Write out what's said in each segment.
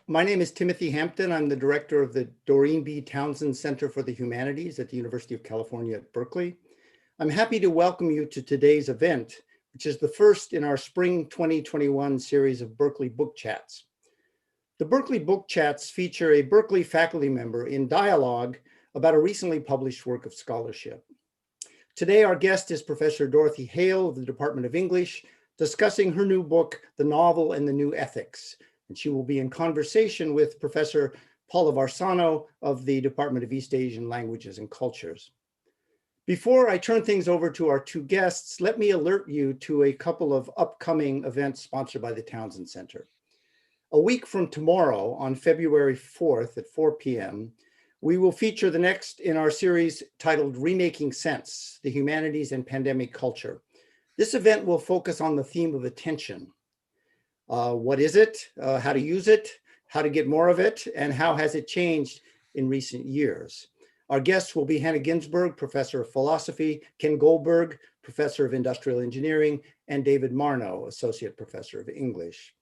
My name is Timothy Hampton. I'm the director of the Doreen B. Townsend Center for the Humanities at the University of California at Berkeley. I'm happy to welcome you to today's event, which is the first in our spring 2021 series of Berkeley Book Chats. The Berkeley Book Chats feature a Berkeley faculty member in dialogue about a recently published work of scholarship. Today, our guest is Professor Dorothy Hale of the Department of English, discussing her new book, The Novel and the New Ethics. And she will be in conversation with Professor Paula Varsano of the Department of East Asian Languages and Cultures. Before I turn things over to our two guests, let me alert you to a couple of upcoming events sponsored by the Townsend Center. A week from tomorrow, on February 4th at 4 p.m., we will feature the next in our series titled Remaking Sense, the Humanities and Pandemic Culture. This event will focus on the theme of attention. What is it, how to use it, how to get more of it, and how has it changed in recent years? Our guests will be Hannah Ginsberg, Professor of Philosophy, Ken Goldberg, Professor of Industrial Engineering, and David Marno, Associate Professor of English.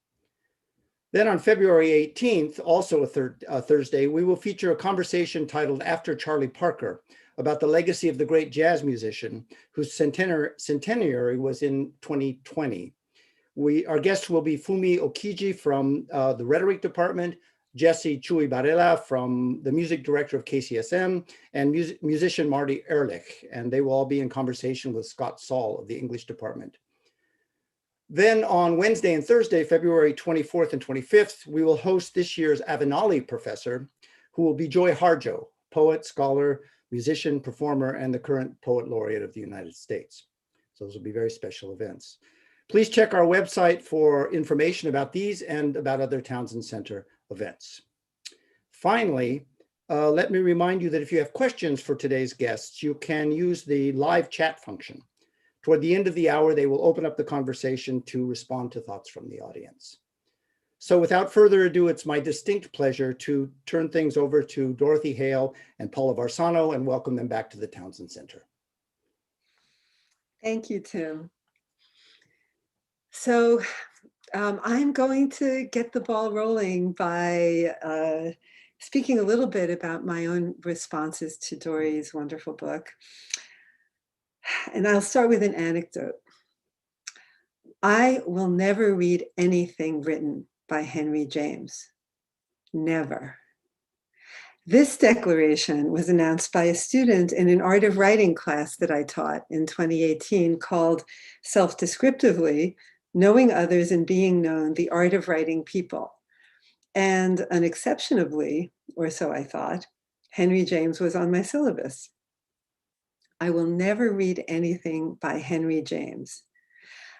Then on February 18th, also a Thursday, we will feature a conversation titled After Charlie Parker about the legacy of the great jazz musician whose centenary was in 2020. Our guests will be Fumi Okiji from the Rhetoric Department, Jesse Chui Barela from the music director of KCSM, and musician Marty Ehrlich, and they will all be in conversation with Scott Saul of the English Department. Then on Wednesday and Thursday, February 24th and 25th, we will host this year's Avenali Professor, who will be Joy Harjo, poet, scholar, musician, performer, and the current Poet Laureate of the United States. So those will be very special events. Please check our website for information about these and about other Townsend Center events. Finally, let me remind you that if you have questions for today's guests, you can use the live chat function. Toward the end of the hour, they will open up the conversation to respond to thoughts from the audience. So without further ado, it's my distinct pleasure to turn things over to Dorothy Hale and Paula Varsano and welcome them back to the Townsend Center. Thank you, Tim. So I'm going to get the ball rolling by speaking a little bit about my own responses to Dory's wonderful book. And I'll start with an anecdote. I will never read anything written by Henry James. Never. This declaration was announced by a student in an art of writing class that I taught in 2018 called Self-Descriptively, Knowing Others and Being Known, the Art of Writing People. And unexceptionably, or so I thought, Henry James was on my syllabus. I will never read anything by Henry James.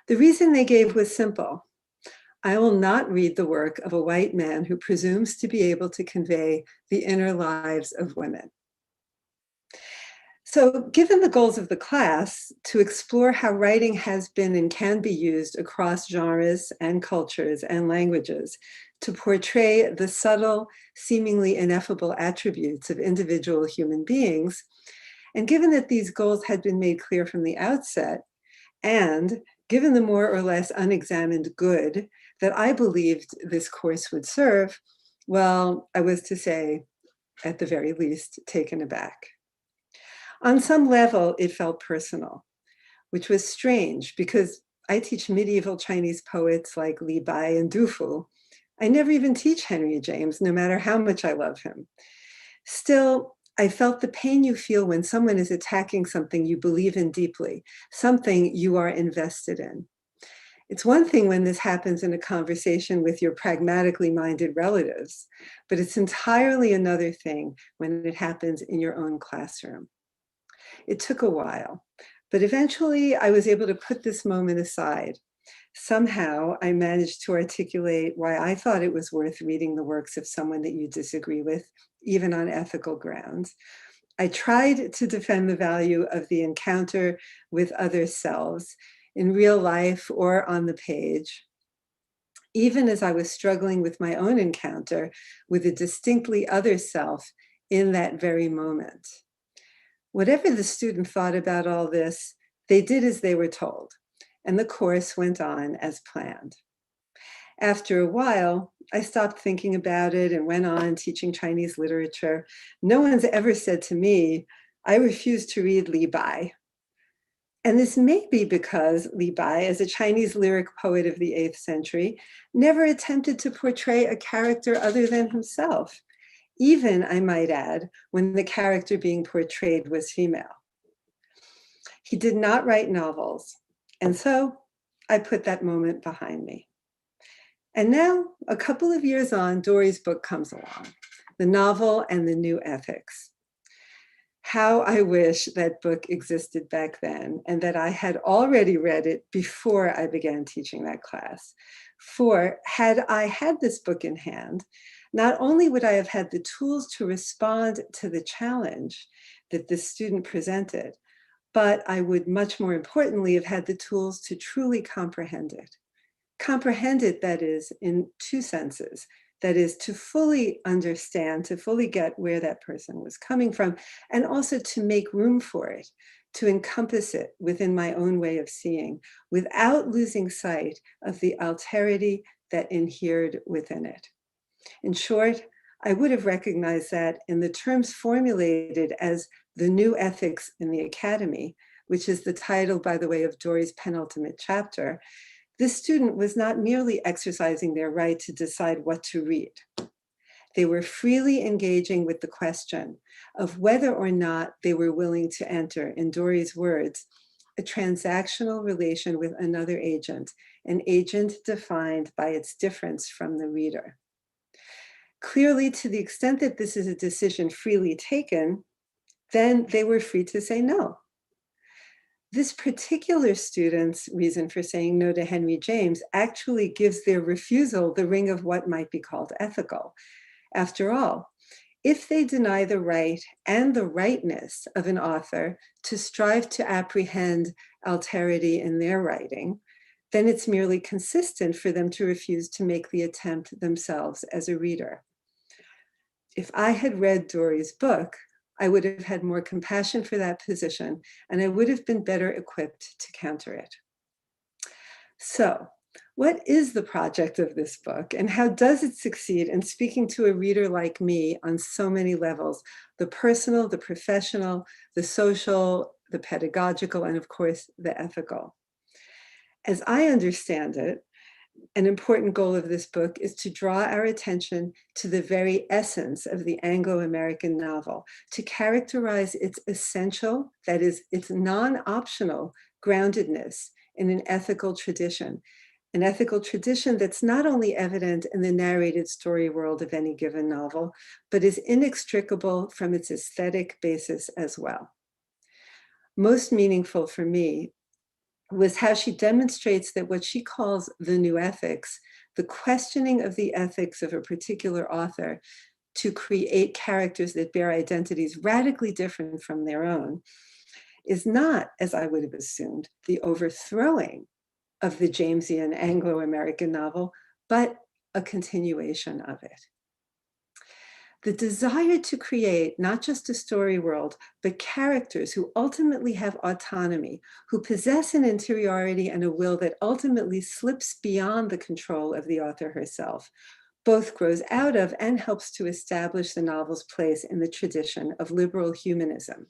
The reason they gave was simple. I will not read the work of a white man who presumes to be able to convey the inner lives of women. So, given the goals of the class, to explore how writing has been and can be used across genres and cultures and languages to portray the subtle, seemingly ineffable attributes of individual human beings, and given that these goals had been made clear from the outset, and given the more or less unexamined good that I believed this course would serve, well, I was to say, at the very least, taken aback. On some level, it felt personal, which was strange because I teach medieval Chinese poets like Li Bai and Du Fu. I never even teach Henry James, no matter how much I love him. Still, I felt the pain you feel when someone is attacking something you believe in deeply, something you are invested in. It's one thing when this happens in a conversation with your pragmatically minded relatives, but it's entirely another thing when it happens in your own classroom. It took a while, but eventually I was able to put this moment aside. Somehow I managed to articulate why I thought it was worth reading the works of someone that you disagree with, even on ethical grounds. I tried to defend the value of the encounter with other selves in real life or on the page, even as I was struggling with my own encounter with a distinctly other self in that very moment. Whatever the student thought about all this, they did as they were told, and the course went on as planned. After a while, I stopped thinking about it and went on teaching Chinese literature. No one's ever said to me, I refuse to read Li Bai. And this may be because Li Bai, as a Chinese lyric poet of the 8th century, never attempted to portray a character other than himself, even, I might add, when the character being portrayed was female. He did not write novels, and so I put that moment behind me. And now, a couple of years on, Dory's book comes along, The Novel and the New Ethics. How I wish that book existed back then and that I had already read it before I began teaching that class. For had I had this book in hand, not only would I have had the tools to respond to the challenge that the student presented, but I would much more importantly have had the tools to truly comprehend it. Comprehend it, that is, in two senses. That is, to fully understand, to fully get where that person was coming from, and also to make room for it, to encompass it within my own way of seeing, without losing sight of the alterity that inhered within it. In short, I would have recognized that in the terms formulated as the new ethics in the academy, which is the title, by the way, of Dory's penultimate chapter, this student was not merely exercising their right to decide what to read. They were freely engaging with the question of whether or not they were willing to enter, in Dory's words, a transactional relation with another agent, an agent defined by its difference from the reader. Clearly, to the extent that this is a decision freely taken, then they were free to say no. This particular student's reason for saying no to Henry James actually gives their refusal the ring of what might be called ethical. After all, if they deny the right and the rightness of an author to strive to apprehend alterity in their writing, then it's merely consistent for them to refuse to make the attempt themselves as a reader. If I had read Dory's book, I would have had more compassion for that position, and I would have been better equipped to counter it. So, what is the project of this book, and how does it succeed in speaking to a reader like me on so many levels, the personal, the professional, the social, the pedagogical, and of course, the ethical? As I understand it, an important goal of this book is to draw our attention to the very essence of the Anglo-American novel, to characterize its essential, that is, its non-optional groundedness in an ethical tradition that's not only evident in the narrated story world of any given novel, but is inextricable from its aesthetic basis as well. Most meaningful for me was how she demonstrates that what she calls the new ethics, the questioning of the ethics of a particular author to create characters that bear identities radically different from their own, is not, as I would have assumed, the overthrowing of the Jamesian Anglo-American novel, but a continuation of it. The desire to create not just a story world, but characters who ultimately have autonomy, who possess an interiority and a will that ultimately slips beyond the control of the author herself, both grows out of and helps to establish the novel's place in the tradition of liberal humanism.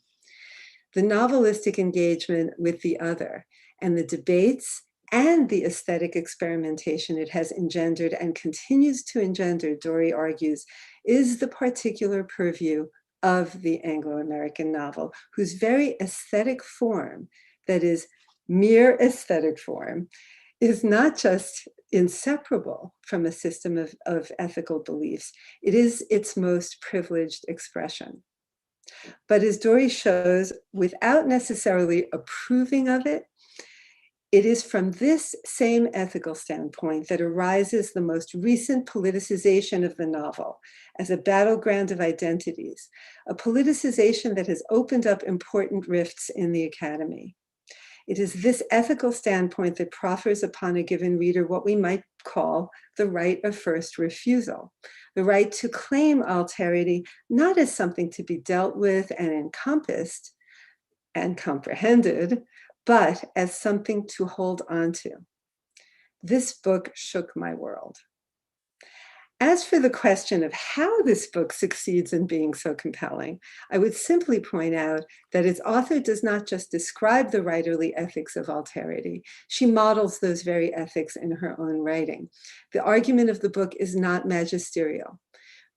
The novelistic engagement with the other and the debates and the aesthetic experimentation it has engendered and continues to engender, Dory argues, is the particular purview of the Anglo-American novel, whose very aesthetic form, that is, mere aesthetic form, is not just inseparable from a system of ethical beliefs, it is its most privileged expression. But as Dory shows, without necessarily approving of it, it is from this same ethical standpoint that arises the most recent politicization of the novel as a battleground of identities, a politicization that has opened up important rifts in the academy. It is this ethical standpoint that proffers upon a given reader what we might call the right of first refusal, the right to claim alterity not as something to be dealt with and encompassed and comprehended, but as something to hold on to. This book shook my world. As for the question of how this book succeeds in being so compelling, I would simply point out that its author does not just describe the writerly ethics of alterity, she models those very ethics in her own writing. The argument of the book is not magisterial.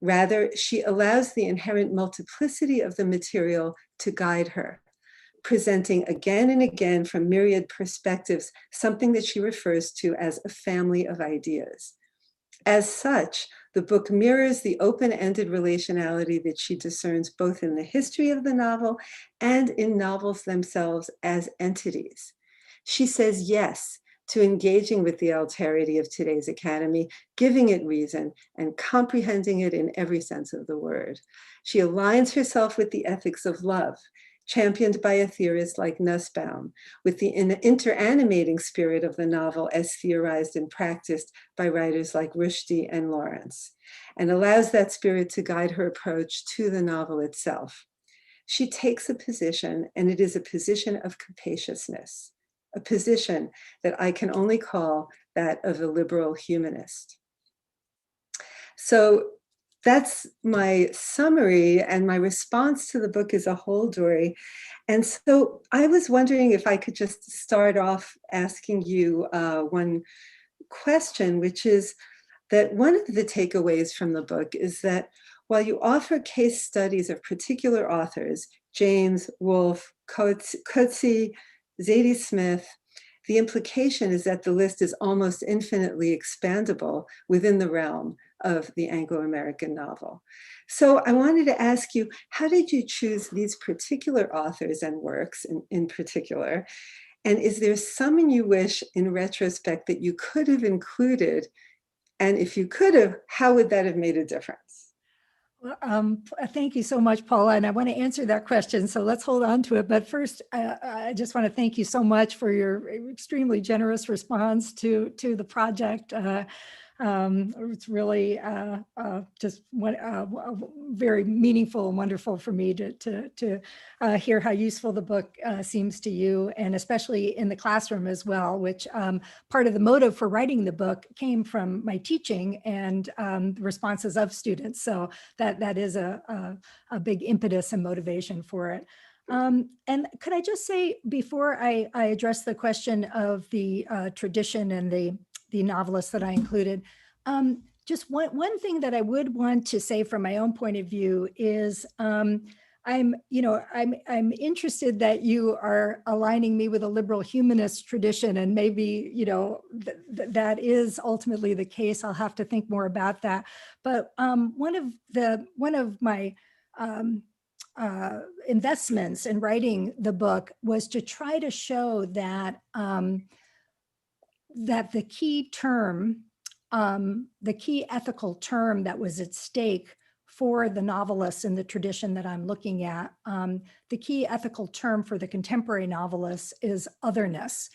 Rather, she allows the inherent multiplicity of the material to guide her, presenting again and again from myriad perspectives something that she refers to as a family of ideas. As such, the book mirrors the open-ended relationality that she discerns both in the history of the novel and in novels themselves as entities. She says yes to engaging with the alterity of today's academy, giving it reason, and comprehending it in every sense of the word. She aligns herself with the ethics of love, championed by a theorist like Nussbaum, with the interanimating spirit of the novel as theorized and practiced by writers like Rushdie and Lawrence, and allows that spirit to guide her approach to the novel itself. She takes a position, and it is a position of capaciousness, a position that I can only call that of a liberal humanist. So that's my summary and my response to the book as a whole, Dory. And so I was wondering if I could just start off asking you one question, which is that one of the takeaways from the book is that while you offer case studies of particular authors, James, Woolf, Coetzee, Zadie Smith, the implication is that the list is almost infinitely expandable within the realm of the Anglo-American novel. So I wanted to ask you, how did you choose these particular authors and works in particular? And is there someone you wish in retrospect that you could have included? And if you could have, how would that have made a difference? Well, thank you so much, Paula, and I want to answer that question, so let's hold on to it. But first, I just want to thank you so much for your extremely generous response to the project. It's really just very meaningful and wonderful for me to hear how useful the book seems to you, and especially in the classroom as well, which part of the motive for writing the book came from my teaching and the responses of students. So that is a big impetus and motivation for it. And could I just say, before I address the question of the tradition and the novelists that I included, just one thing that I would want to say from my own point of view is I'm interested that you are aligning me with a liberal humanist tradition, and maybe that is ultimately the case. I'll have to think more about that. But one of my investments in writing the book was to try to show that that the key term, the key ethical term that was at stake for the novelists in the tradition that I'm looking at, the key ethical term for the contemporary novelists is otherness.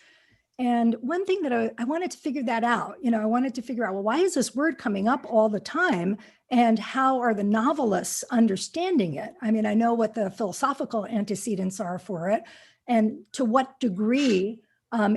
And one thing that I wanted to figure that out, I wanted to figure out, well, why is this word coming up all the time? And how are the novelists understanding it? I mean, I know what the philosophical antecedents are for it, and to what degree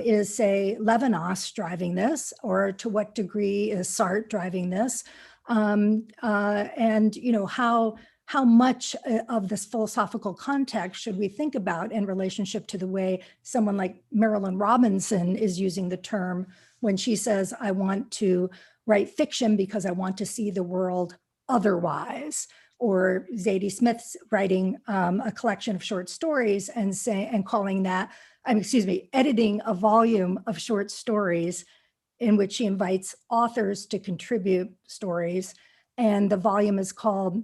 is, say, Levinas driving this, or to what degree is Sartre driving this? And how much of this philosophical context should we think about in relationship to the way someone like Marilyn Robinson is using the term when she says, I want to write fiction because I want to see the world otherwise? Or Zadie Smith's writing a collection of short stories and calling that, editing a volume of short stories in which she invites authors to contribute stories. And the volume is called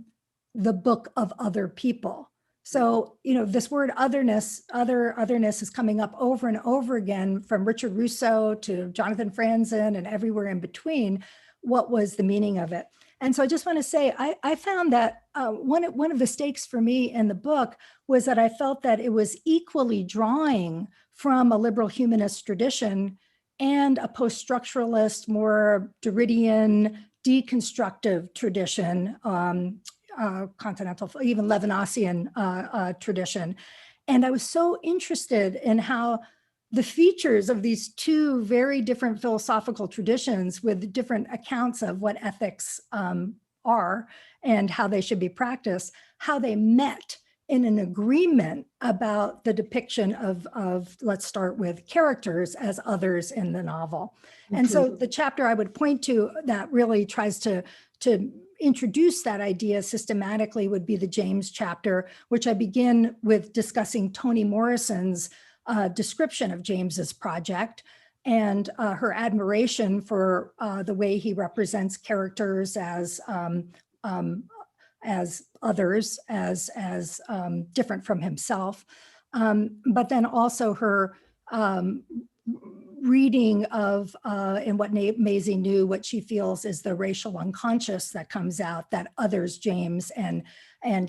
The Book of Other People. So, this word otherness is coming up over and over again, from Richard Russo to Jonathan Franzen and everywhere in between. What was the meaning of it? And so I just want to say, I found that one of the stakes for me in the book was that I felt that it was equally drawing from a liberal humanist tradition and a post-structuralist, more Derridian, deconstructive tradition, continental, even Levinasian tradition. And I was so interested in how the features of these two very different philosophical traditions with different accounts of what ethics are and how they should be practiced, how they met in an agreement about the depiction of let's start with characters as others in the novel. And so the chapter I would point to that really tries to introduce that idea systematically would be the James chapter, which I begin with discussing Toni Morrison's description of James's project and her admiration for the way he represents characters as others, as different from himself, but then also her reading of, and what Maisie knew, what she feels is the racial unconscious that comes out, that others James and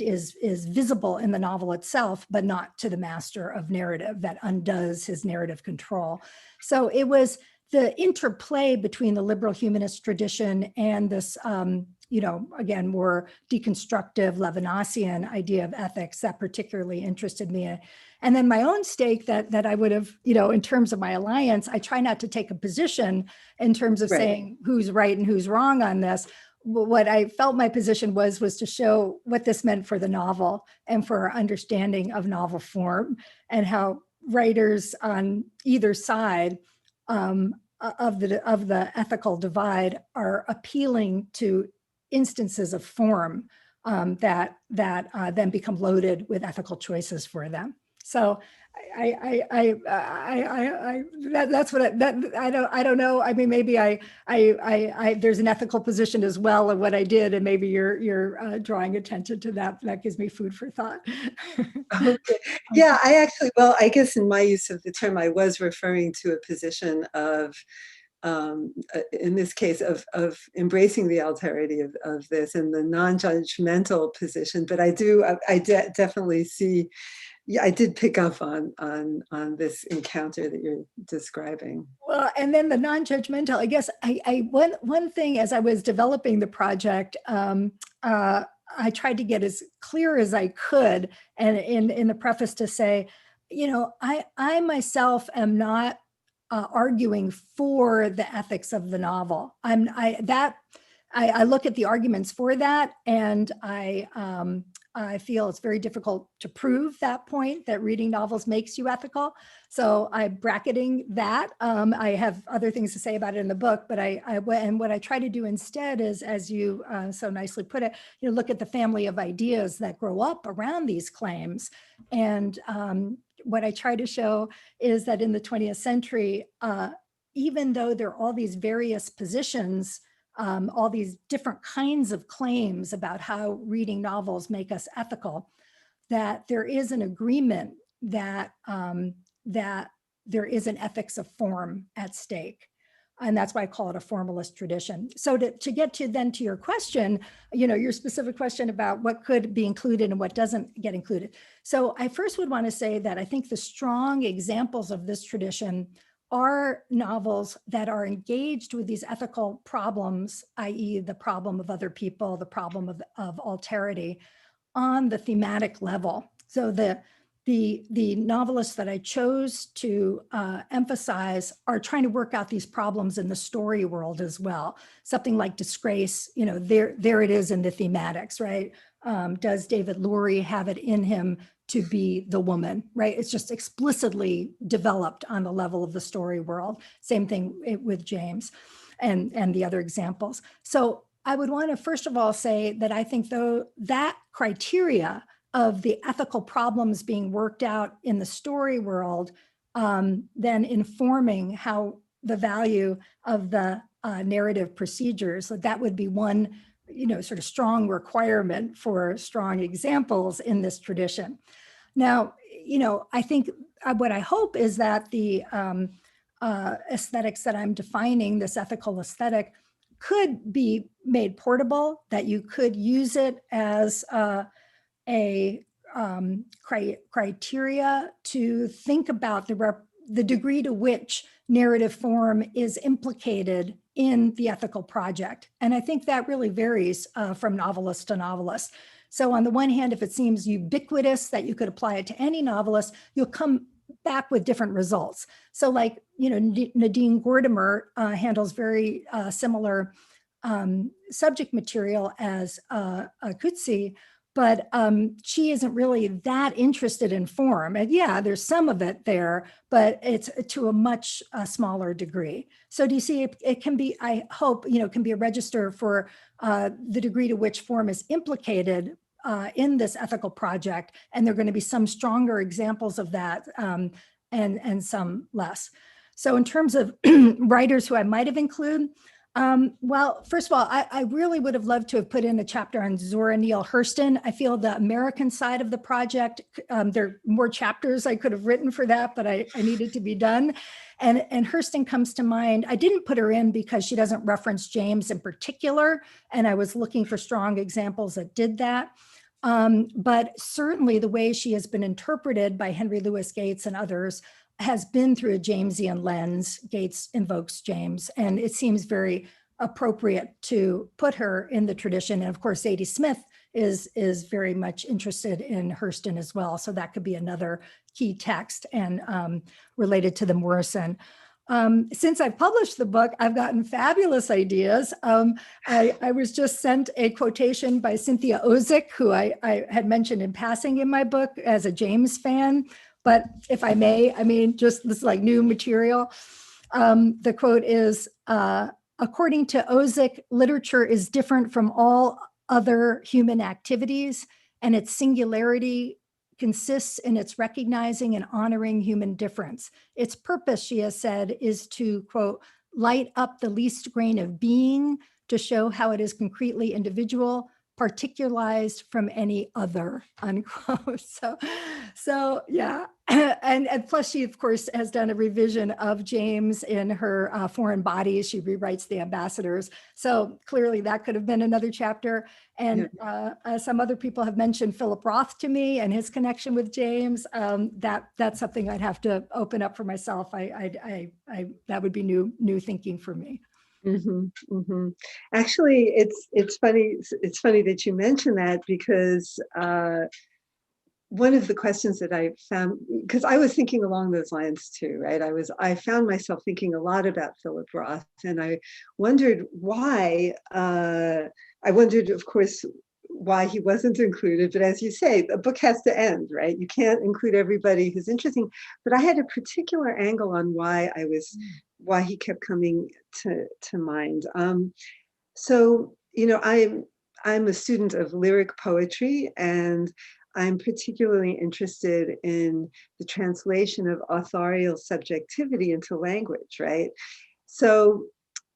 is visible in the novel itself, but not to the master of narrative, that undoes his narrative control. So it was the interplay between the liberal humanist tradition and this, again, more deconstructive Levinasian idea of ethics that particularly interested me. And then my own stake that I would have, in terms of my alliance, I try not to take a position in terms of saying who's right and who's wrong on this. What I felt my position was to show what this meant for the novel and for our understanding of novel form, and how writers on either side of the ethical divide are appealing to instances of form that then become loaded with ethical choices for them. So that's what I don't know. I mean, maybe there's an ethical position as well of what I did, and maybe you're drawing attention to that. That gives me food for thought. Okay. Yeah, I guess in my use of the term, I was referring to a position of, in this case, of embracing the alterity of this and the non-judgmental position. But I definitely see. Yeah, I did pick up on this encounter that you're describing. Well, and then the non-judgmental, I guess one thing as I was developing the project, I tried to get as clear as I could, and in the preface to say, I myself am not arguing for the ethics of the novel. I look at the arguments for that, and I feel it's very difficult to prove that point, that reading novels makes you ethical. So I'm bracketing that. I have other things to say about it in the book, but and what I try to do instead is, as you so nicely put it, look at the family of ideas that grow up around these claims. And what I try to show is that in the 20th century, even though there are all these various positions, all these different kinds of claims about how reading novels make us ethical, that there is an agreement that there is an ethics of form at stake. And that's why I call it a formalist tradition. So to get to your question, your specific question about what could be included and what doesn't get included. So I first would want to say that I think the strong examples of this tradition are novels that are engaged with these ethical problems, i.e. the problem of other people, the problem of alterity, on the thematic level. So the novelists that I chose to emphasize are trying to work out these problems in the story world as well. Something like Disgrace, there it is in the thematics, right? Does David Lurie have it in him to be the woman, right? It's just explicitly developed on the level of the story world. Same thing with James and the other examples. So I would want to first of all say that I think though that criteria of the ethical problems being worked out in the story world, then informing how the value of the narrative procedures, that would be one sort of strong requirement for strong examples in this tradition. Now, I think what I hope is that the aesthetics that I'm defining, this ethical aesthetic, could be made portable, that you could use it as a criteria to think about the degree to which narrative form is implicated in the ethical project. And I think that really varies from novelist to novelist. So on the one hand, if it seems ubiquitous that you could apply it to any novelist, you'll come back with different results. So like, Nadine Gordimer handles very similar subject material as Kutsi, but she isn't really that interested in form. And yeah, there's some of it there, but it's to a much smaller degree. So do you see, it can be, I hope, can be a register for the degree to which form is implicated in this ethical project. And there are going to be some stronger examples of that and some less. So in terms of writers who I might have included, well, first of all, I really would have loved to have put in a chapter on Zora Neale Hurston. I feel the American side of the project, there are more chapters I could have written for that, but I needed to be done. And Hurston comes to mind. I didn't put her in because she doesn't reference James in particular, and I was looking for strong examples that did that. But certainly the way she has been interpreted by Henry Louis Gates and others has been through a Jamesian lens. Gates invokes James, and it seems very appropriate to put her in the tradition. And of course, Zadie Smith is very much interested in Hurston as well. So that could be another key text and related to the Morrison. Since I published the book, I've gotten fabulous ideas. I was just sent a quotation by Cynthia Ozick, who I had mentioned in passing in my book as a James fan. But if I may, I mean, just this like new material. The quote is, according to Ozick, literature is different from all other human activities, and its singularity consists in its recognizing and honoring human difference. Its purpose, she has said, is to, quote, light up the least grain of being to show how it is concretely individual, particularized from any other, unquote. So yeah. And plus she, of course, has done a revision of James in her Foreign Bodies. She rewrites the ambassadors. So clearly that could have been another chapter. And some other people have mentioned Philip Roth to me and his connection with James. That's something I'd have to open up for myself. That would be new thinking for me. Mm-hmm, mm-hmm. Actually, it's funny. It's funny that you mention that, because one of the questions that I found, because I was thinking along those lines too, right? I found myself thinking a lot about Philip Roth, and I wondered why. I wondered, of course, why he wasn't included. But as you say, the book has to end, right? You can't include everybody who's interesting. But I had a particular angle on why he kept coming to mind. So, I'm a student of lyric poetry, and I'm particularly interested in the translation of authorial subjectivity into language, right? So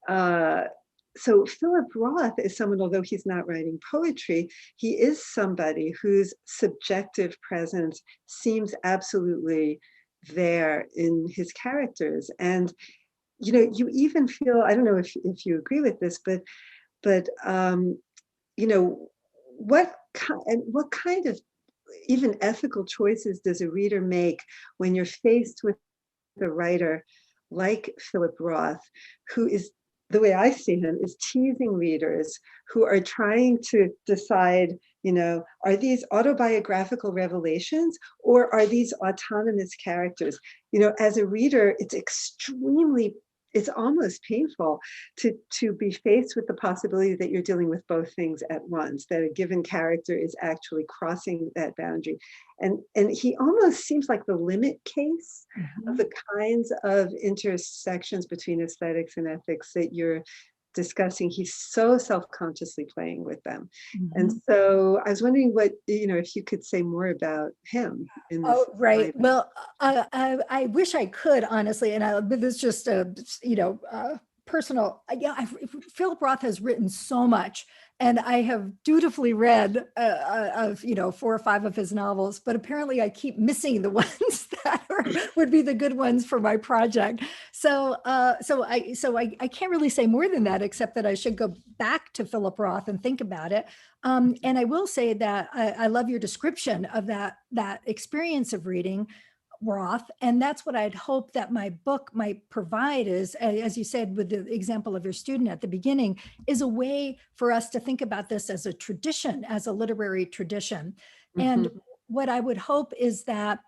Philip Roth is someone, although he's not writing poetry, he is somebody whose subjective presence seems absolutely there in his characters. And, you even feel, I don't know if you agree with this, but what kind of even ethical choices does a reader make when you're faced with a writer like Philip Roth, who is, the way I see him, is teasing readers who are trying to decide, are these autobiographical revelations or are these autonomous characters? As a reader, it's almost painful to be faced with the possibility that you're dealing with both things at once, that a given character is actually crossing that boundary. And he almost seems like the limit case of the kinds of intersections between aesthetics and ethics that you're discussing. He's so self-consciously playing with them. And so I was wondering what, if you could say more about him in this. Oh, right. Well, I wish I could, honestly, and this is just a, personal, Philip Roth has written so much, and I have dutifully read of 4 or 5 of his novels, but apparently I keep missing the ones that would be the good ones for my project. So I can't really say more than that, except that I should go back to Philip Roth and think about it. And I will say that I love your description of that experience of reading Roth. And that's what I'd hope that my book might provide is, as you said, with the example of your student at the beginning, is a way for us to think about this as a tradition, as a literary tradition. And what I would hope is that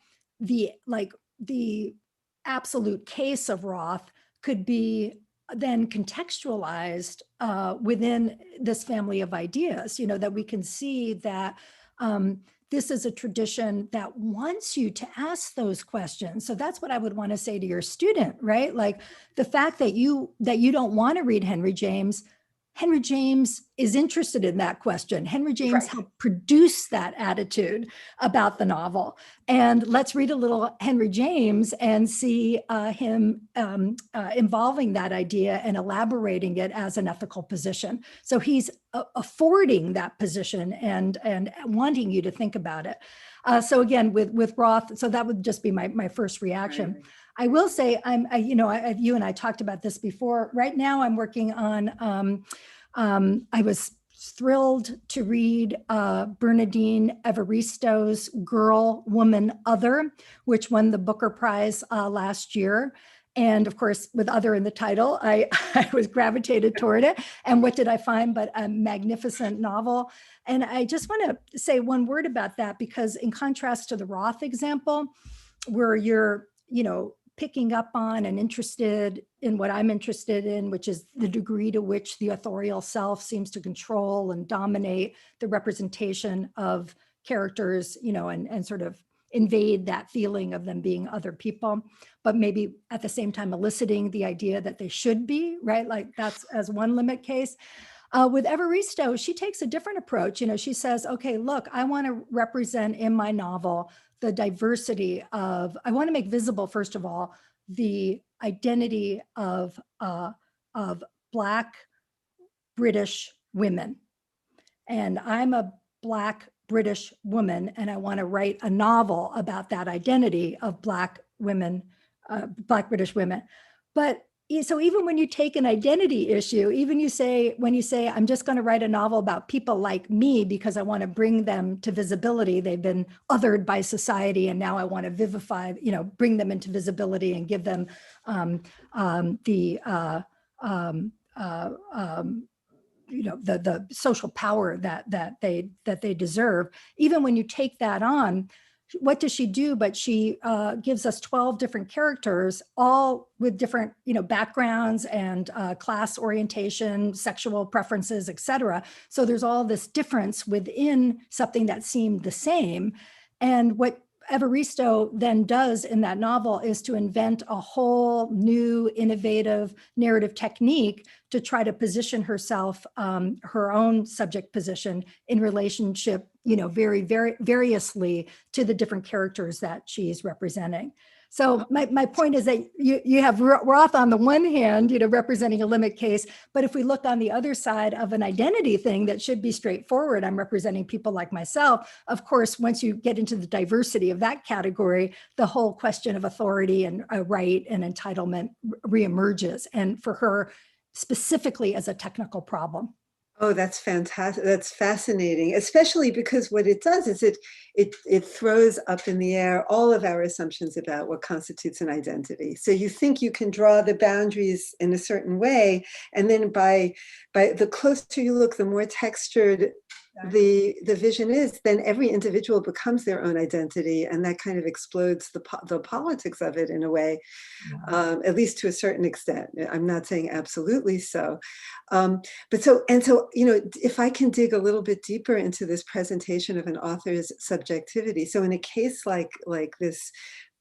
the absolute case of Roth could be then contextualized within this family of ideas, that we can see that this is a tradition that wants you to ask those questions. So that's what I would want to say to your student, right? Like the fact that you don't want to read Henry James is interested in that question. Henry James helped produce that attitude about the novel. And let's read a little Henry James and see him involving that idea and elaborating it as an ethical position. So he's affording that position and wanting you to think about it. So again, with Roth, so that would just be my first reaction. Right. I will say, you and I talked about this before. Right now, I'm working on. I was thrilled to read Bernardine Evaristo's Girl, Woman, Other, which won the Booker Prize last year. And of course, with other in the title, I was gravitated toward it. And what did I find but a magnificent novel? And I just want to say one word about that, because in contrast to the Roth example, where you're, picking up on and interested in what I'm interested in, which is the degree to which the authorial self seems to control and dominate the representation of characters, and sort of invade that feeling of them being other people, but maybe at the same time eliciting the idea that they should be, right? Like that's as one limit case. With Evaristo, she takes a different approach. She says, okay, look, I want to represent in my novel the diversity of, I want to make visible, first of all, the identity of Black British women. And I'm a Black British woman, and I want to write a novel about that identity of Black women, Black British women. But so even when you take an identity issue, even when you say, I'm just going to write a novel about people like me because I want to bring them to visibility, they've been othered by society, and now I want to vivify, bring them into visibility and give them the social power that they deserve. Even when you take that on, what does she do? But she gives us 12 different characters, all with different, backgrounds and class orientation, sexual preferences, et cetera. So there's all this difference within something that seemed the same. And what Evaristo then does in that novel is to invent a whole new innovative narrative technique to try to position herself, her own subject position in relationship, very, very variously to the different characters that she's representing. So my point is that you have Roth on the one hand, representing a limit case, but if we look on the other side of an identity thing that should be straightforward, I'm representing people like myself. Of course, once you get into the diversity of that category, the whole question of authority and right and entitlement reemerges, and for her specifically as a technical problem. Oh, that's fantastic. That's fascinating, especially because what it does is it throws up in the air all of our assumptions about what constitutes an identity. So you think you can draw the boundaries in a certain way, and then by the closer you look, the more textured the vision is, then every individual becomes their own identity, and that kind of explodes the politics of it in a way, at least to a certain extent. I'm not saying absolutely so, but so if I can dig a little bit deeper into this presentation of an author's subjectivity, so in a case like this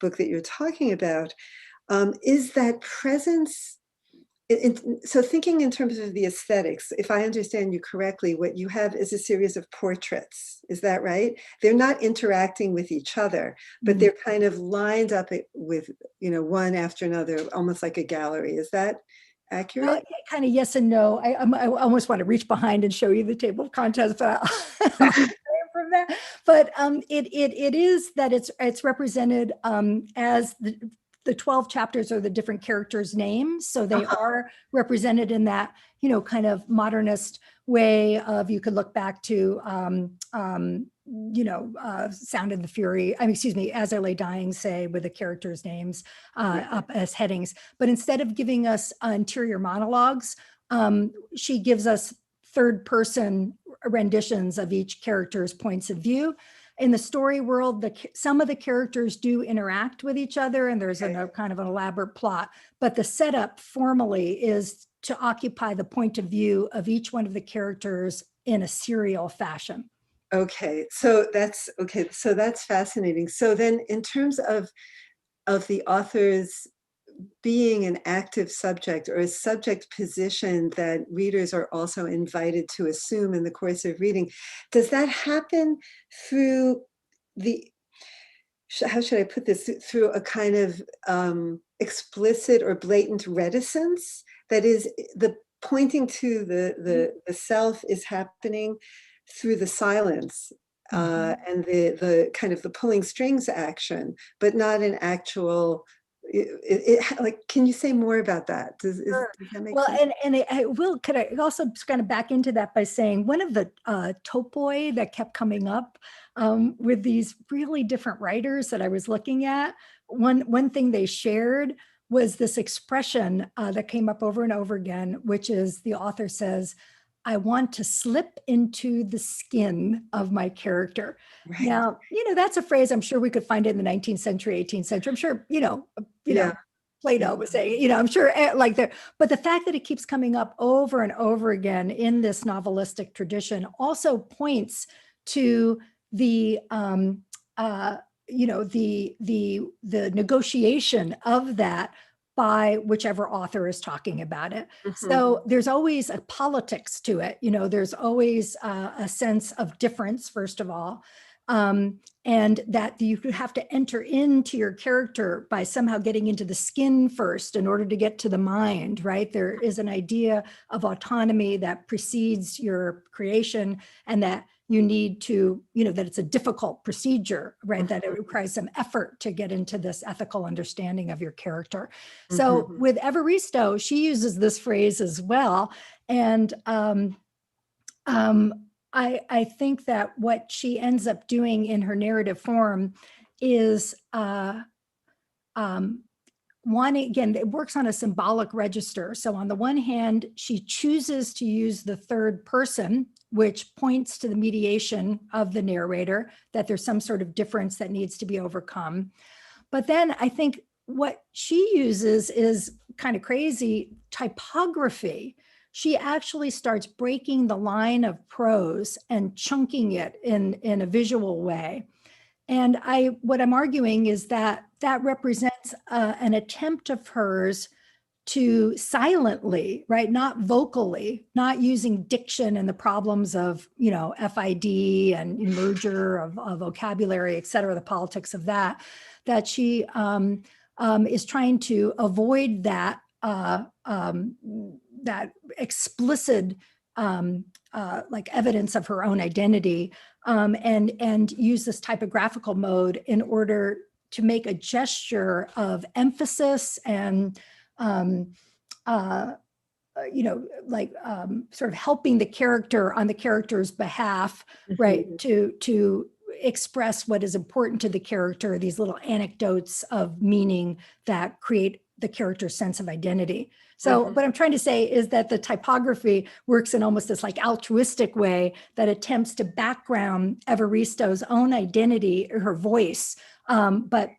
book that you're talking about, is that presence. So thinking in terms of the aesthetics, if I understand you correctly, what you have is a series of portraits. Is that right? They're not interacting with each other, but they're kind of lined up with, one after another, almost like a gallery. Is that accurate? Kind of yes and no. I almost want to reach behind and show you the table of contents, but I'll from that. But it is that it's represented as the 12 chapters are the different characters' names. So they are represented in that, kind of modernist way of, you could look back to, Sound and the Fury, As I Lay Dying, say, with the characters' names up as headings. But instead of giving us interior monologues, she gives us third person renditions of each character's points of view. in the story world, some of the characters do interact with each other, and there's a kind of an elaborate plot, but the setup formally is to occupy the point of view of each one of the characters in a serial fashion. Okay, so that's fascinating. So then in terms of the author's being an active subject, or a subject position that readers are also invited to assume in the course of reading, does that happen through how should I put this, through a kind of explicit or blatant reticence? That is, the pointing to the self is happening through the silence and the kind of the pulling strings action, but not an actual. Like, can you say more about that? Does that make sense? Could I also kind of back into that by saying one of the topoi that kept coming up with these really different writers that I was looking at, one thing they shared was this expression that came up over and over again, which is the author says, I want to slip into the skin of my character. Right. Now, that's a phrase I'm sure we could find it in the 19th century, 18th century. I'm sure, Plato was saying, I'm sure like there, but the fact that it keeps coming up over and over again in this novelistic tradition also points to the, the negotiation of that by whichever author is talking about it. So there's always a politics to it. There's always a sense of difference, first of all, and that you have to enter into your character by somehow getting into the skin first in order to get to the mind, right? There is an idea of autonomy that precedes your creation, and that you need to, that it's a difficult procedure, right? That it requires some effort to get into this ethical understanding of your character. So with Evaristo, she uses this phrase as well. And I think that what she ends up doing in her narrative form is one, again, it works on a symbolic register. So on the one hand, she chooses to use the third person, which points to the mediation of the narrator, that there's some sort of difference that needs to be overcome. But then I think what she uses is kind of crazy typography. She actually starts breaking the line of prose and chunking it in a visual way. And what I'm arguing is that represents an attempt of hers to silently, right, not vocally, not using diction and the problems of, FID and merger of vocabulary, et cetera, the politics of that she is trying to avoid that that explicit like evidence of her own identity, and use this typographical mode in order to make a gesture of emphasis and sort of helping the character on the character's behalf, right, to express what is important to the character, these little anecdotes of meaning that create the character's sense of identity. So what I'm trying to say is that the typography works in almost this like altruistic way that attempts to background Evaristo's own identity, her voice, but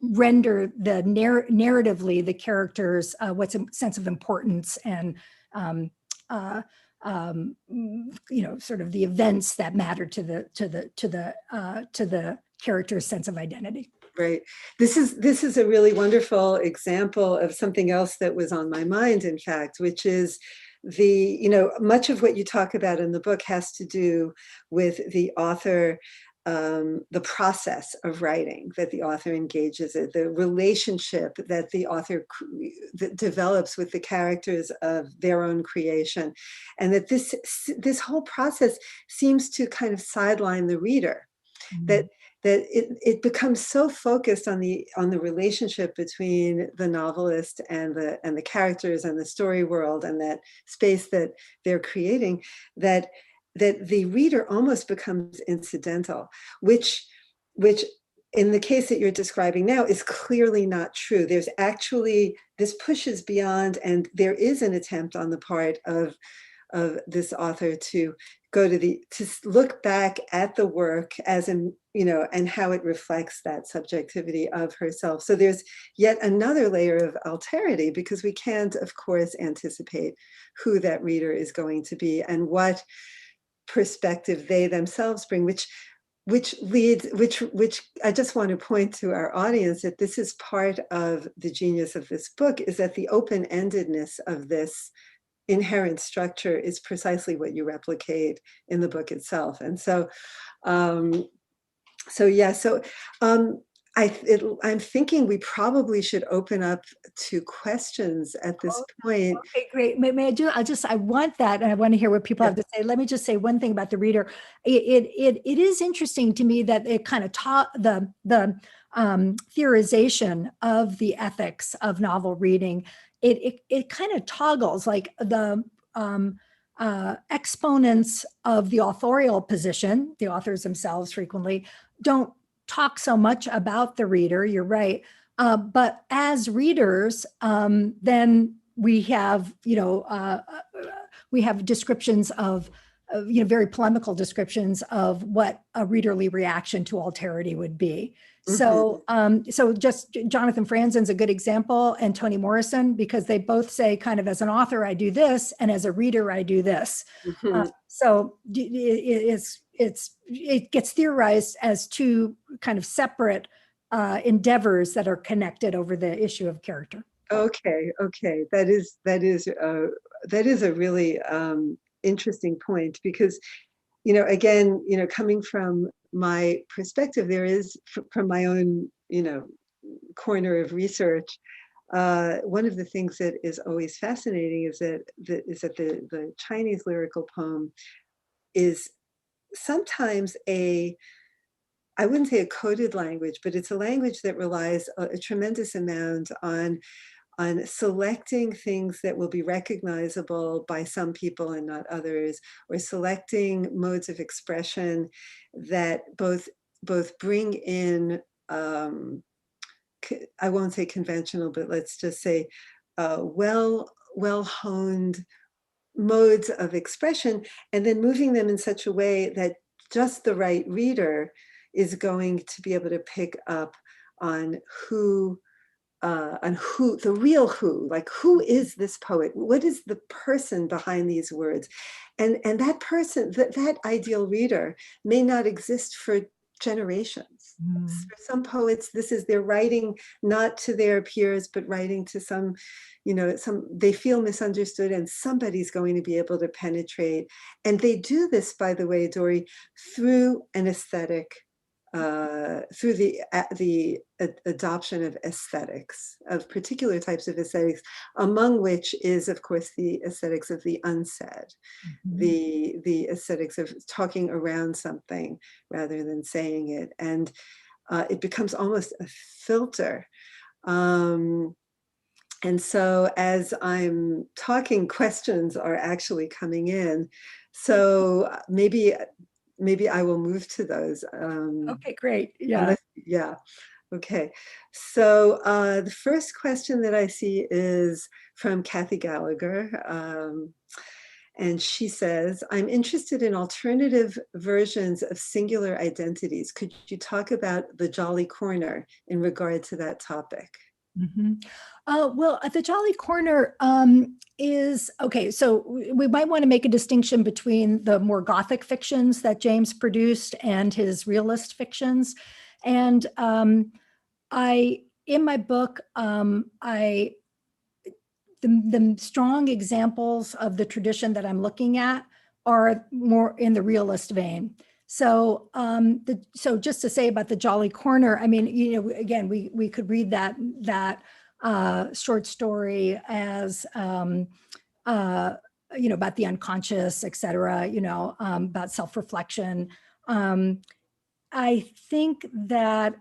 render the narratively the characters what's a sense of importance and sort of the events that matter to the character's sense of identity. Right. This is a really wonderful example of something else that was on my mind, in fact, which is much of what you talk about in the book has to do with the author, the process of writing that the author engages in, the relationship that the author that develops with the characters of their own creation, and that this whole process seems to kind of sideline the reader, that it becomes so focused on the relationship between the novelist and the characters and the story world and that space that they're creating, that the reader almost becomes incidental, which in the case that you're describing now is clearly not true. There's actually, this pushes beyond, and there is an attempt on the part of this author to go to look back at the work as and how it reflects that subjectivity of herself. So there's yet another layer of alterity, because we can't, of course, anticipate who that reader is going to be and what perspective they themselves bring, which I just want to point to our audience that this is part of the genius of this book, is that the open-endedness of this inherent structure is precisely what you replicate in the book itself. And so, I'm thinking we probably should open up to questions at this point. Okay, great. I want that, and I want to hear what people have to say. Let me just say one thing about the reader. It is interesting to me that it kind of taught the theorization of the ethics of novel reading. It kind of toggles, like the exponents of the authorial position, the authors themselves frequently don't talk so much about the reader. You're right. But as readers, then we have, we have descriptions of, very polemical descriptions of what a readerly reaction to alterity would be. So, so just Jonathan Franzen's a good example, and Toni Morrison, because they both say, kind of, as an author, I do this, and as a reader, I do this. So it gets theorized as two kind of separate endeavors that are connected over the issue of character. Okay, that is a really interesting point, because again, coming from my perspective, there is, from my own corner of research, one of the things that is always fascinating is that the Chinese lyrical poem is sometimes I wouldn't say a coded language, but it's a language that relies a tremendous amount on selecting things that will be recognizable by some people and not others, or selecting modes of expression that both bring in, I won't say conventional, but let's just say well-honed modes of expression, and then moving them in such a way that just the right reader is going to be able to pick up on the real who, like, who is this poet? What is the person behind these words? And that person, that ideal reader may not exist for generations. For some poets, they're writing not to their peers, but writing to some, they feel misunderstood, and somebody's going to be able to penetrate. And they do this, by the way, Dori, through an aesthetic, through the adoption of aesthetics, of particular types of aesthetics, among which is, of course, the aesthetics of the unsaid, the aesthetics of talking around something rather than saying it. And it becomes almost a filter. And so as I'm talking, questions are actually coming in. So maybe I will move to those. Okay, great. Yeah. Okay. So the first question that I see is from Kathy Gallagher. And she says, I'm interested in alternative versions of singular identities. Could you talk about the Jolly Corner in regard to that topic? Well, the Jolly Corner is, okay, so we might want to make a distinction between the more Gothic fictions that James produced and his realist fictions. And in my book, the strong examples of the tradition that I'm looking at are more in the realist vein. So, so just to say about the Jolly Corner, I mean, again, we could read that short story as, about the unconscious, et cetera, about self-reflection. I think that,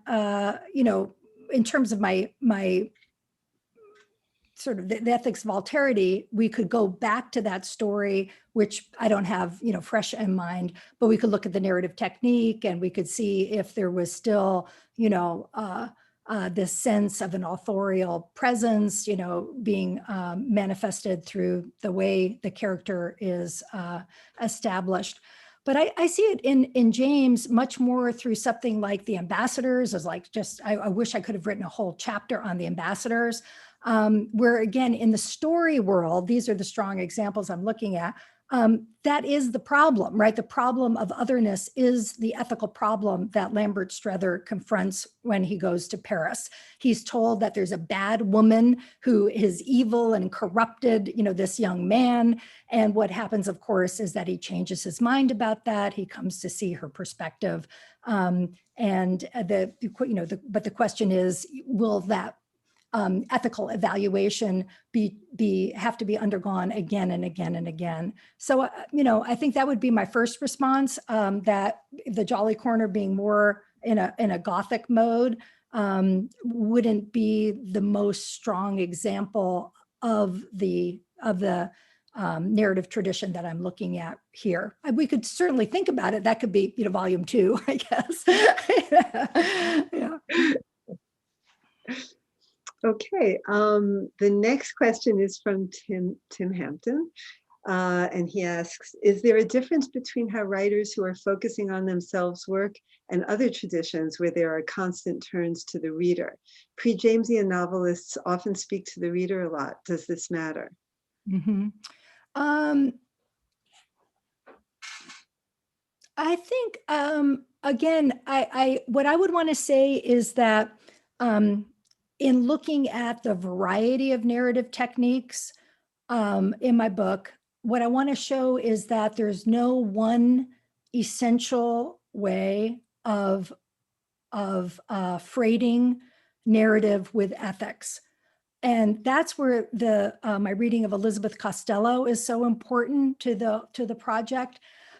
in terms of my sort of the ethics of alterity, we could go back to that story, which I don't have, fresh in mind, but we could look at the narrative technique, and we could see if there was still, this sense of an authorial presence, being manifested through the way the character is established. But I see it in James much more through something like the ambassadors, as like just, I wish I could have written a whole chapter on the ambassadors, where again, in the story world, these are the strong examples I'm looking at. That is the problem, right? The problem of otherness is the ethical problem that Lambert Strother confronts when he goes to Paris. He's told that there's a bad woman who is evil and corrupted, this young man. And what happens, of course, is that he changes his mind about that. He comes to see her perspective. But the question is, will that ethical evaluation have to be undergone again and again and again? So, I think that would be my first response, that the Jolly Corner being more in a Gothic mode wouldn't be the most strong example of the narrative tradition that I'm looking at here. We could certainly think about it. That could be, volume 2, I guess. Yeah. Okay, the next question is from Tim Hampton, and he asks, is there a difference between how writers who are focusing on themselves work and other traditions where there are constant turns to the reader? Pre-Jamesian novelists often speak to the reader a lot. Does this matter? Mm-hmm. I think, again, what I would want to say is that in looking at the variety of narrative techniques in my book, what I want to show is that there's no one essential way of freighting narrative with ethics. And that's where my reading of Elizabeth Costello is so important to the project,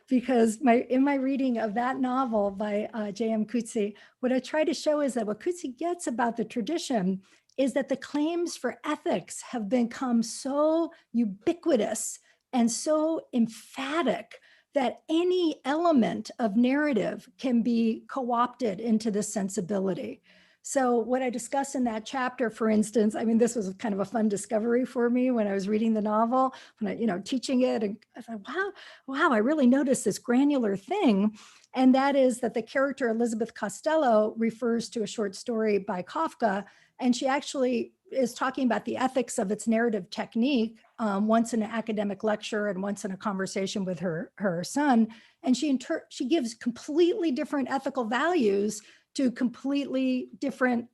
because in my reading of that novel by J.M. Coetzee, what I try to show is that what Coetzee gets about the tradition is that the claims for ethics have become so ubiquitous and so emphatic that any element of narrative can be co-opted into this sensibility. So what I discuss in that chapter, for instance, this was kind of a fun discovery for me when I was reading the novel, when I, teaching it, and I thought, wow, I really noticed this granular thing. And that is that the character Elizabeth Costello refers to a short story by Kafka, and she actually is talking about the ethics of its narrative technique, once in an academic lecture and once in a conversation with her son. And she gives completely different ethical values to completely different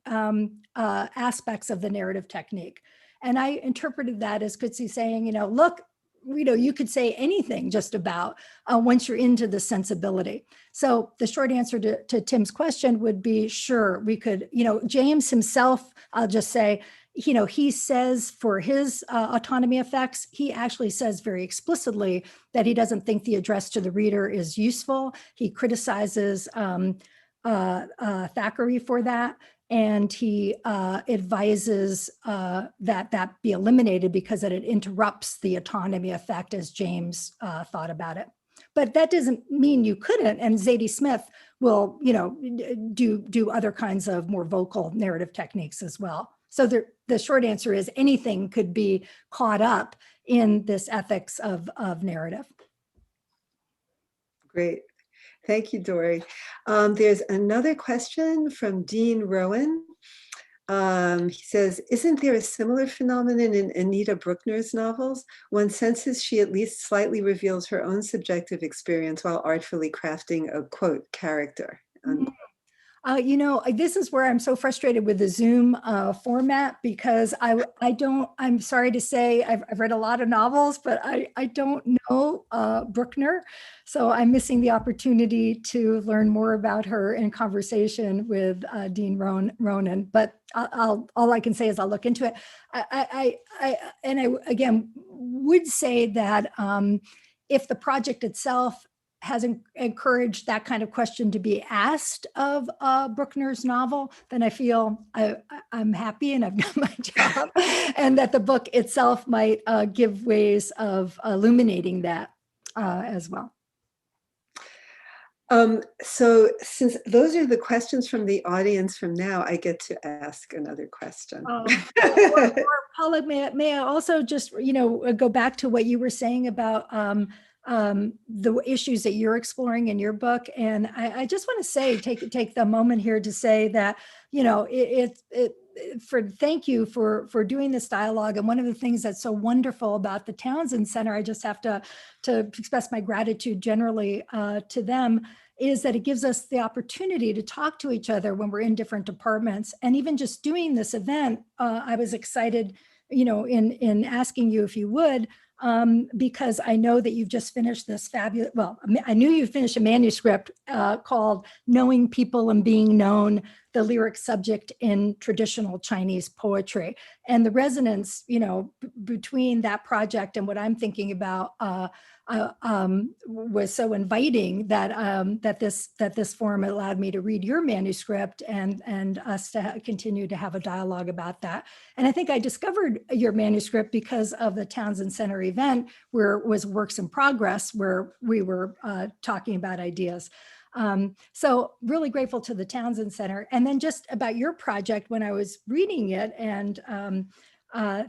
aspects of the narrative technique. And I interpreted that as Coetzee saying, look, you could say anything just about once you're into the sensibility. So the short answer to Tim's question would be, sure, we could, James himself, I'll just say, he says for his autonomy effects, he actually says very explicitly that he doesn't think the address to the reader is useful. He criticizes Thackeray for that, and he advises that be eliminated because it interrupts the autonomy effect as James thought about it. But that doesn't mean you couldn't, and Zadie Smith will do other kinds of more vocal narrative techniques as well. So the short answer is anything could be caught up in this ethics of narrative. Great. Thank you, Dory. There's another question from Dean Rowan. He says, isn't there a similar phenomenon in Anita Bruckner's novels? One senses she at least slightly reveals her own subjective experience while artfully crafting a, quote, character. This is where I'm so frustrated with the Zoom format, because I'm sorry to say, I've read a lot of novels, but I don't know Bruckner. So I'm missing the opportunity to learn more about her in conversation with Dean Ronan. But all I can say is I'll look into it. I again would say that if the project itself has encouraged that kind of question to be asked of Bruckner's novel, then I feel I'm happy and I've done my job, and that the book itself might give ways of illuminating that as well. So since those are the questions from the audience from now, I get to ask another question. Or Paula, may I also just, go back to what you were saying about the issues that you're exploring in your book. And I just want to say, take the moment here to say that, you know, thank you for doing this dialogue. And one of the things that's so wonderful about the Townsend Center, I just have to express my gratitude generally to them, is that it gives us the opportunity to talk to each other when we're in different departments. And even just doing this event, I was excited, you know, in asking you if you would, because I know that you've just finished this fabulous, well, I knew you finished a manuscript called Knowing People and Being Known, the Lyric Subject in Traditional Chinese Poetry. And the resonance, you know, between that project and what I'm thinking about was so inviting that that this forum allowed me to read your manuscript and us to continue to have a dialogue about that. And I think I discovered your manuscript because of the Townsend Center event, where it was Works in Progress, where we were talking about ideas. So really grateful to the Townsend Center. And then just about your project, when I was reading it and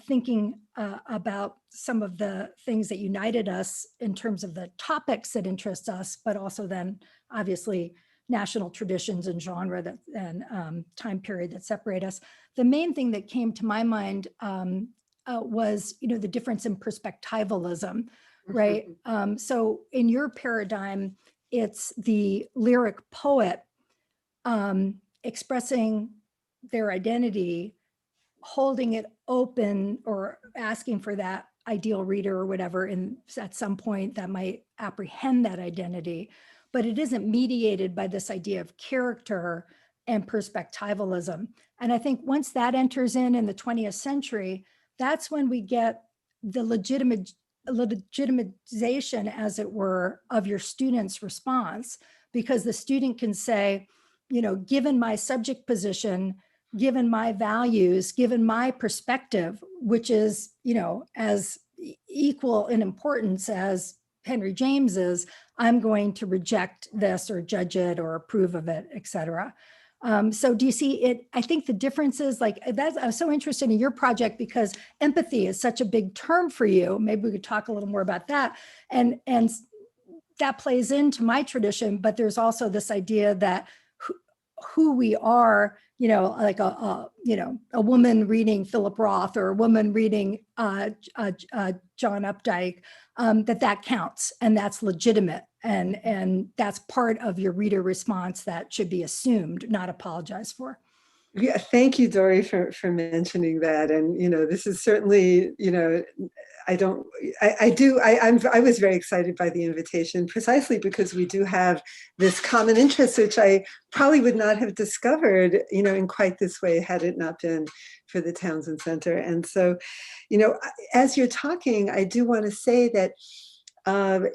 thinking about some of the things that united us in terms of the topics that interest us, but also then obviously national traditions and genre that and time period that separate us. The main thing that came to my mind was, you know, the difference in perspectivalism, right? So in your paradigm, it's the lyric poet expressing their identity, holding it open or asking for that ideal reader or whatever at some point that might apprehend that identity, but it isn't mediated by this idea of character and perspectivalism. And I think once that enters in the 20th century, that's when we get the legitimization, as it were, of your student's response, because the student can say, you know, given my subject position, given my values, given my perspective, which is, you know, as equal in importance as Henry James's, I'm going to reject this or judge it or approve of it, et cetera. So do you see it? I think the difference is like that. I was so interested in your project because empathy is such a big term for you. Maybe we could talk a little more about that. And that plays into my tradition, but there's also this idea that who we are, you know, like a woman reading Philip Roth or a woman reading John Updike, that counts and that's legitimate. And that's part of your reader response that should be assumed, not apologized for. Yeah, thank you, Dory, for mentioning that. And, you know, this is certainly, you know, I was very excited by the invitation precisely because we do have this common interest, which I probably would not have discovered, you know, in quite this way had it not been for the Townsend Center. And so, you know, as you're talking, I do want to say that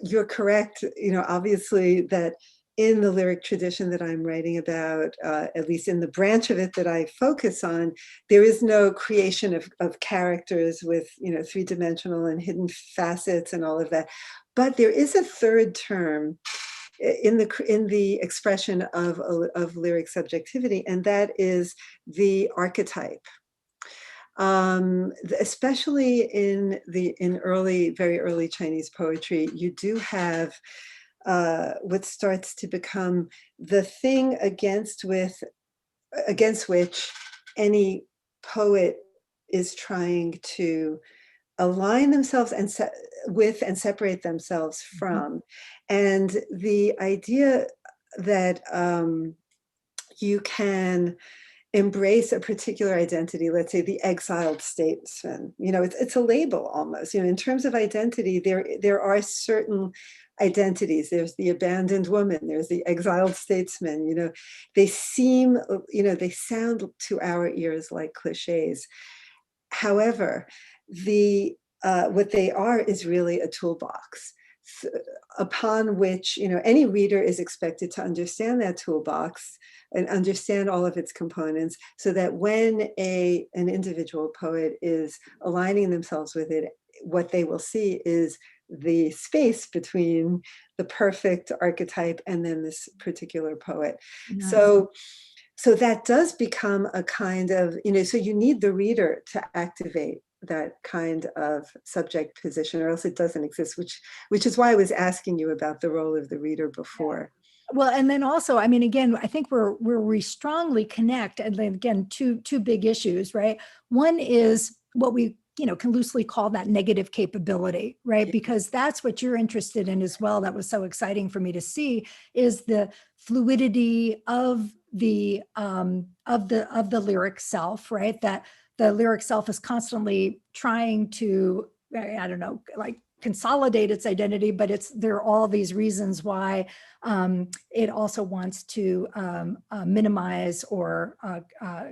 you're correct, you know, obviously that in the lyric tradition that I'm writing about, at least in the branch of it that I focus on, there is no creation of characters with, you know, three-dimensional and hidden facets and all of that. But there is a third term in the expression of lyric subjectivity, and that is the archetype. Especially in very early Chinese poetry, you do have what starts to become the thing against which any poet is trying to align themselves and separate themselves from. And the idea that you can embrace a particular identity, let's say the exiled statesman, you know, it's a label almost, you know, in terms of identity, there are certain identities. There's the abandoned woman, there's the exiled statesman, you know, they seem, you know, they sound to our ears like cliches. However, what they are is really a toolbox upon which, you know, any reader is expected to understand that toolbox and understand all of its components, so that when an individual poet is aligning themselves with it, what they will see is the space between the perfect archetype and then this particular poet. Nice. So that does become a kind of, you know, so you need the reader to activate that kind of subject position, or else it doesn't exist, which is why I was asking you about the role of the reader before. Well, and then also, I mean, again, I think where we strongly connect, and then again, two big issues, right? One is what we, can loosely call that negative capability, right? Because that's what you're interested in as well. That was so exciting for me to see, is the fluidity of the lyric self, right? That the lyric self is constantly trying to, I don't know, like consolidate its identity, but there are all these reasons why it also wants to minimize or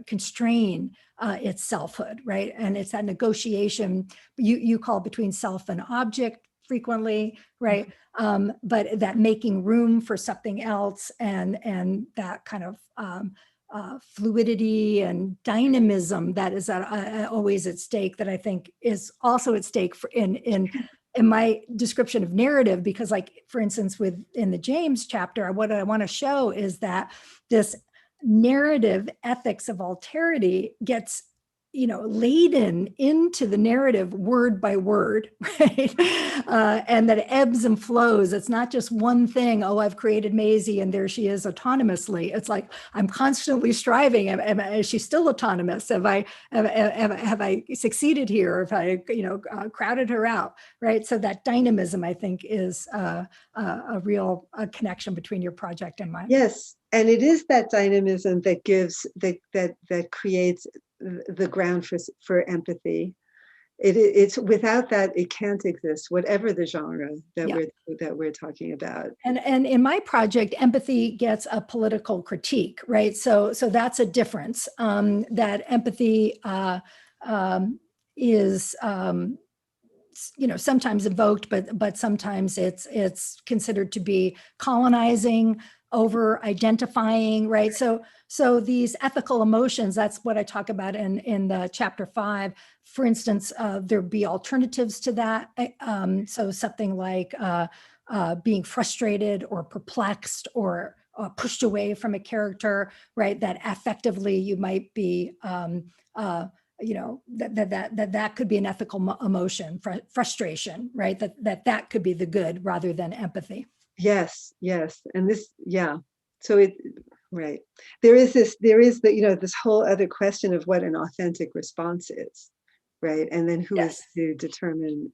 constrain its selfhood, right? And it's that negotiation you call between self and object frequently, right? But that making room for something else, and that kind of fluidity and dynamism that is always at stake, that I think is also at stake in my description of narrative. Because, like, for instance, in the James chapter, what I want to show is that this narrative ethics of alterity gets laden into the narrative word by word, right? And that it ebbs and flows. It's not just one thing. Oh, I've created Maisie and there she is autonomously. It's like, I'm constantly striving. Is she still autonomous? Have I succeeded here? Have I, crowded her out, right? So that dynamism, I think, is a real connection between your project and mine. Yes, and it is that dynamism that gives that creates the ground for empathy. It's without that, it can't exist, whatever the genre that we're talking about. And in my project, empathy gets a political critique, right? So that's a difference. That empathy is sometimes evoked, but sometimes it's considered to be colonizing, over identifying, right? So these ethical emotions, that's what I talk about in the chapter 5. For instance, there'd be alternatives to that. So something like being frustrated or perplexed or pushed away from a character, right? That affectively you might be, that could be an ethical emotion, frustration, right? That could be the good rather than empathy. Yes. And this, yeah. So right. There is this whole other question of what an authentic response is, right? And then who is to determine,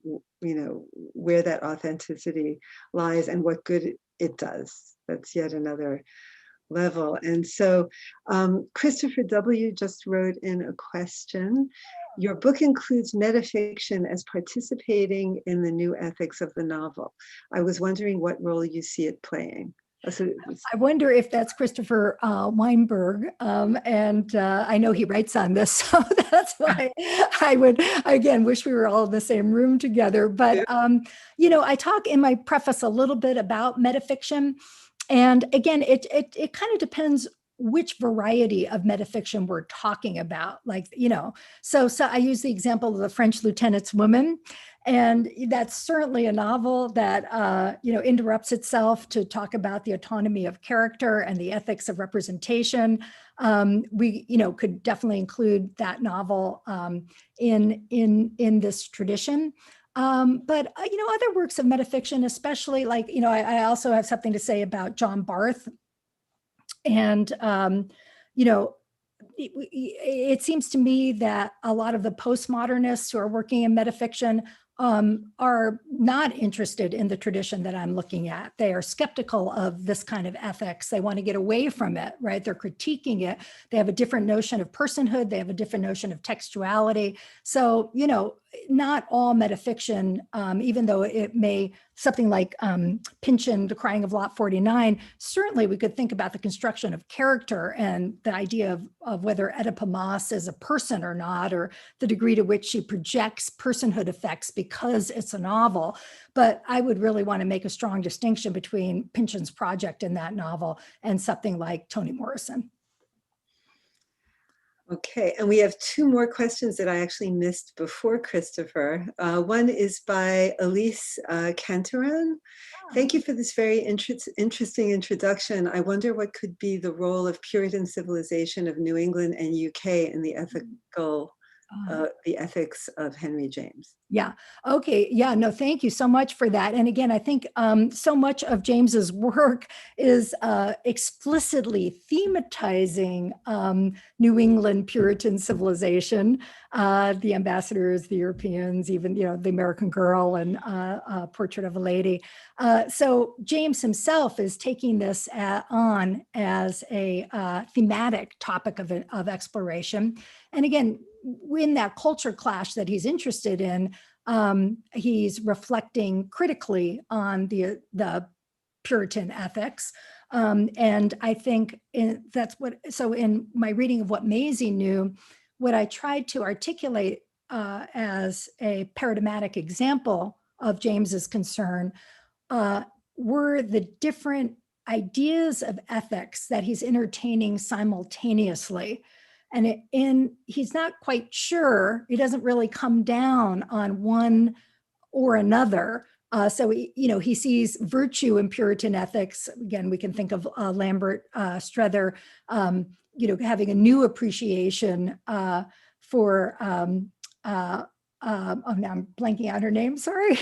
where that authenticity lies and what good it does. That's yet another level. And so Christopher W. just wrote in a question. Your book includes metafiction as participating in the new ethics of the novel. I was wondering what role you see it playing. I wonder if that's Christopher Weinberg, and I know he writes on this, so that's why I would, again, wish we were all in the same room together. But, I talk in my preface a little bit about metafiction. And again, it kind of depends which variety of metafiction we're talking about. So I use the example of The French Lieutenant's Woman. And that's certainly a novel that, interrupts itself to talk about the autonomy of character and the ethics of representation. We, could definitely include that novel in this tradition. But other works of metafiction, especially I also have something to say about John Barth. And, it seems to me that a lot of the postmodernists who are working in metafiction are not interested in the tradition that I'm looking at. They are skeptical of this kind of ethics. They want to get away from it, right? They're critiquing it. They have a different notion of personhood. They have a different notion of textuality. So, not all metafiction, even though it may, something like Pynchon, The Crying of Lot 49, certainly we could think about the construction of character and the idea of whether Oedipus is a person or not, or the degree to which she projects personhood effects because it's a novel. But I would really want to make a strong distinction between Pynchon's project in that novel and something like Toni Morrison. Okay, and we have 2 more questions that I actually missed before Christopher. One is by Elise Cantaran. Thank you for this very interesting introduction. I wonder what could be the role of Puritan civilization of New England and UK in the ethical the ethics of Henry James. Yeah. Okay. Yeah. No, thank you so much for that. And again, I think so much of James's work is explicitly thematizing New England Puritan civilization, the ambassadors, the Europeans, even, you know, the American Girl and Portrait of a Lady. So James himself is taking this on as a thematic topic of exploration. And again, in that culture clash that he's interested in, he's reflecting critically on the Puritan ethics. And I think so in my reading of What Maisie Knew, what I tried to articulate as a paradigmatic example of James's concern were the different ideas of ethics that he's entertaining simultaneously. And he's not quite sure, he doesn't really come down on one or another. So, he sees virtue in Puritan ethics. Again, we can think of Lambert Strother, having a new appreciation for, oh, now I'm blanking out her name, sorry.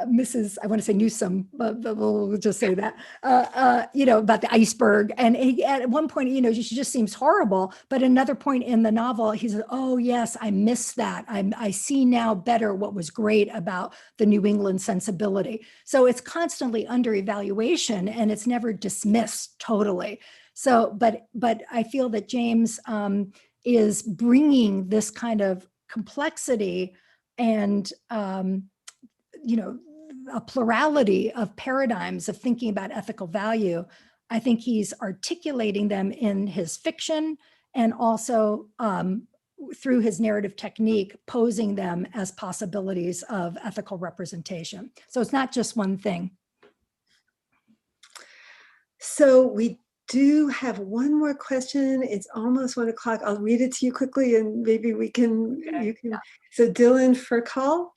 Mrs. I want to say Newsom, but we'll just say that, about the iceberg. And at one point, she just seems horrible. But another point in the novel, he says, oh, yes, I miss that. I see now better what was great about the New England sensibility. So it's constantly under evaluation and it's never dismissed totally. So, but I feel that James is bringing this kind of complexity and, a plurality of paradigms of thinking about ethical value. I think he's articulating them in his fiction and also through his narrative technique, posing them as possibilities of ethical representation. So it's not just one thing. So we do have one more question. It's almost 1 o'clock. I'll read it to you quickly and maybe you can. Yeah. So Dylan Furcall,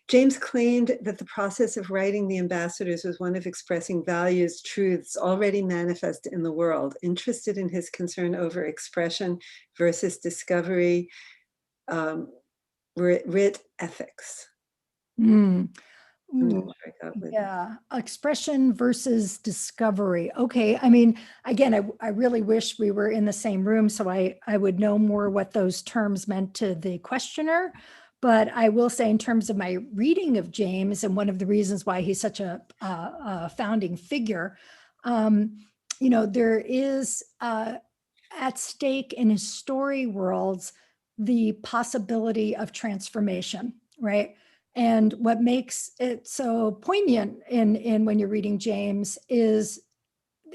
James claimed that the process of writing the ambassadors was one of expressing values, truths already manifest in the world, interested in his concern over expression versus discovery, writ ethics. Yeah, expression versus discovery. Okay, I mean, again, I really wish we were in the same room so I would know more what those terms meant to the questioner. But I will say in terms of my reading of James and one of the reasons why he's such a founding figure, there is at stake in his story worlds the possibility of transformation, right? And what makes it so poignant in when you're reading James is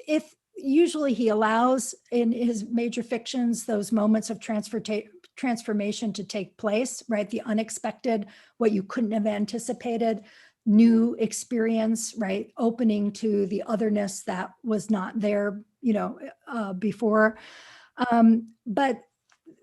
if usually he allows in his major fictions those moments of transformation to take place, right? The unexpected, what you couldn't have anticipated, new experience, right? Opening to the otherness that was not there, before. But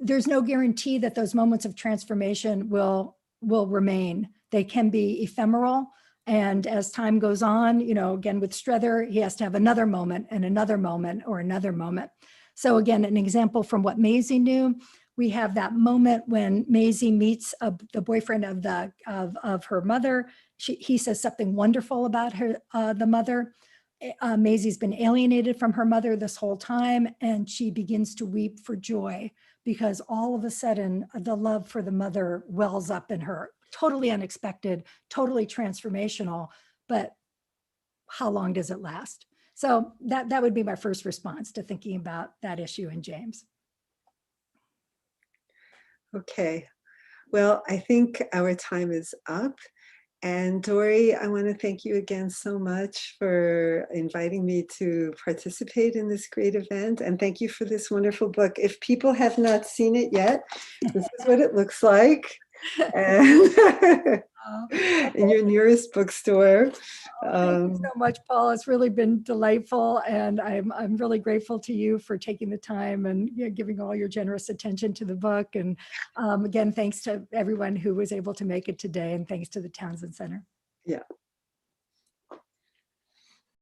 there's no guarantee that those moments of transformation will remain. They can be ephemeral. And as time goes on, again, with Strother, he has to have another moment and another moment or another moment. So again, an example from What Maisie Knew, we have that moment when Maisie meets the boyfriend of her mother. He says something wonderful about her, the mother. Maisie's been alienated from her mother this whole time, and she begins to weep for joy because all of a sudden the love for the mother wells up in her. Totally unexpected, totally transformational, but how long does it last? So that would be my first response to thinking about that issue in James. Okay, well, I think our time is up. And Dory, I want to thank you again so much for inviting me to participate in this great event. And thank you for this wonderful book. If people have not seen it yet, this is what it looks like. And in your nearest bookstore. Thank you so much, Paul. It's really been delightful, and I'm really grateful to you for taking the time and giving all your generous attention to the book. And again, thanks to everyone who was able to make it today, and thanks to the Townsend Center. Yeah,